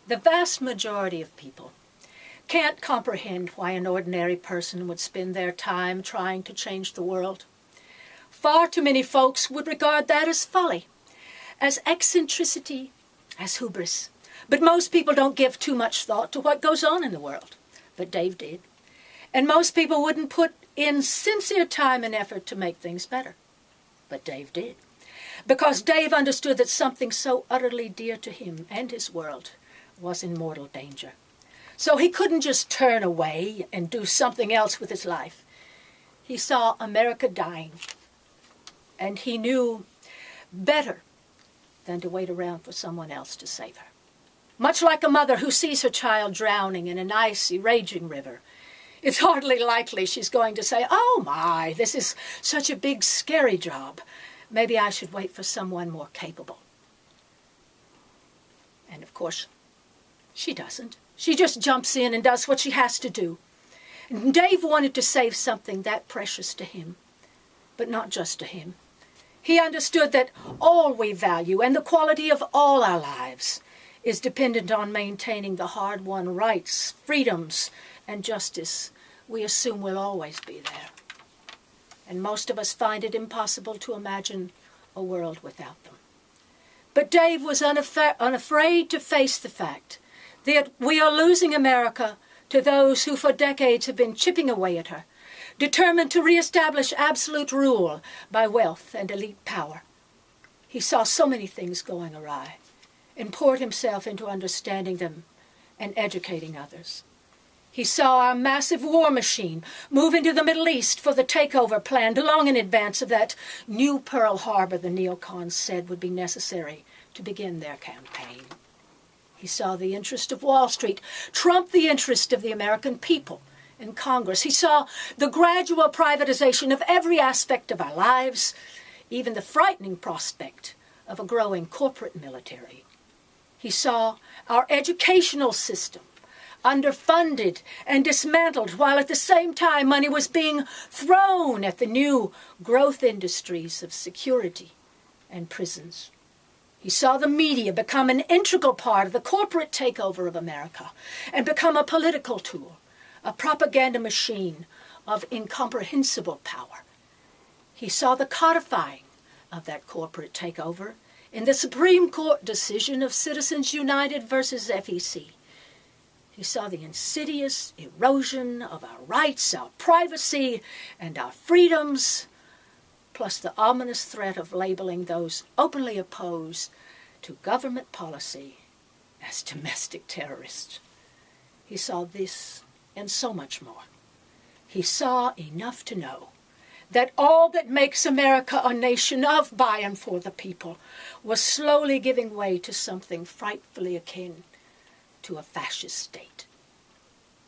The vast majority of people can't comprehend why an ordinary person would spend their time trying to change the world. Far too many folks would regard that as folly, as eccentricity, as hubris. But most people don't give too much thought to what goes on in the world. But Dave did. And most people wouldn't put in sincere time and effort to make things better. But Dave did. Because Dave understood that something so utterly dear to him and his world was in mortal danger. So he couldn't just turn away and do something else with his life. He saw America dying, and he knew better than to wait around for someone else to save her. Much like a mother who sees her child drowning in an icy, raging river, it's hardly likely she's going to say, "Oh my, this is such a big, scary job. Maybe I should wait for someone more capable." And of course, she doesn't. She just jumps in and does what she has to do. And Dave wanted to save something that precious to him, but not just to him. He understood that all we value and the quality of all our lives is dependent on maintaining the hard-won rights, freedoms, and justice we assume will always be there. And most of us find it impossible to imagine a world without them. But Dave was unafraid to face the fact that we are losing America to those who for decades have been chipping away at her, determined to reestablish absolute rule by wealth and elite power. He saw so many things going awry and poured himself into understanding them and educating others. He saw our massive war machine move into the Middle East for the takeover planned long in advance of that new Pearl Harbor the neocons said would be necessary to begin their campaign. He saw the interest of Wall Street trump the interest of the American people in Congress. He saw the gradual privatization of every aspect of our lives, even the frightening prospect of a growing corporate military. He saw our educational system underfunded and dismantled, while at the same time money was being thrown at the new growth industries of security and prisons. He saw the media become an integral part of the corporate takeover of America and become a political tool, a propaganda machine of incomprehensible power. He saw the codifying of that corporate takeover in the Supreme Court decision of Citizens United versus FEC. He saw the insidious erosion of our rights, our privacy, and our freedoms, plus the ominous threat of labeling those openly opposed to government policy as domestic terrorists. He saw this and so much more. He saw enough to know that all that makes America a nation of, by, and for the people was slowly giving way to something frightfully akin to a fascist state.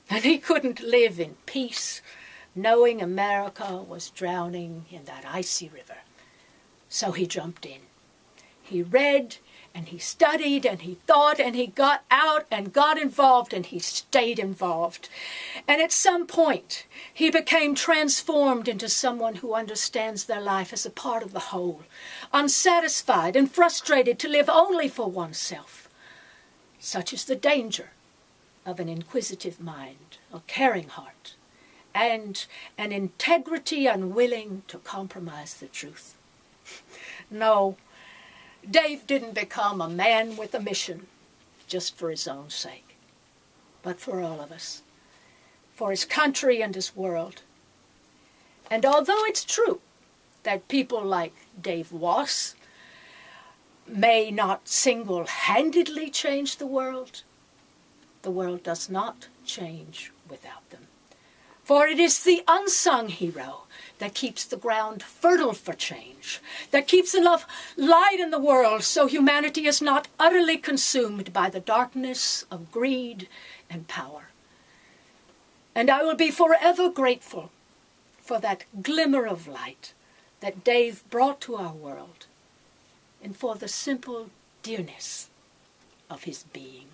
And he couldn't live in peace knowing America was drowning in that icy river. So he jumped in. He read, and he studied, and he thought, and he got out and got involved, and he stayed involved. And at some point, he became transformed into someone who understands their life as a part of the whole, unsatisfied and frustrated to live only for oneself. Such is the danger of an inquisitive mind, a caring heart, and an integrity unwilling to compromise the truth. No, Dave didn't become a man with a mission just for his own sake, but for all of us, for his country and his world. And although it's true that people like Dave Wass may not single-handedly change the world does not change without them. For it is the unsung hero that keeps the ground fertile for change, that keeps enough light in the world so humanity is not utterly consumed by the darkness of greed and power. And I will be forever grateful for that glimmer of light that Dave brought to our world, and for the simple dearness of his being.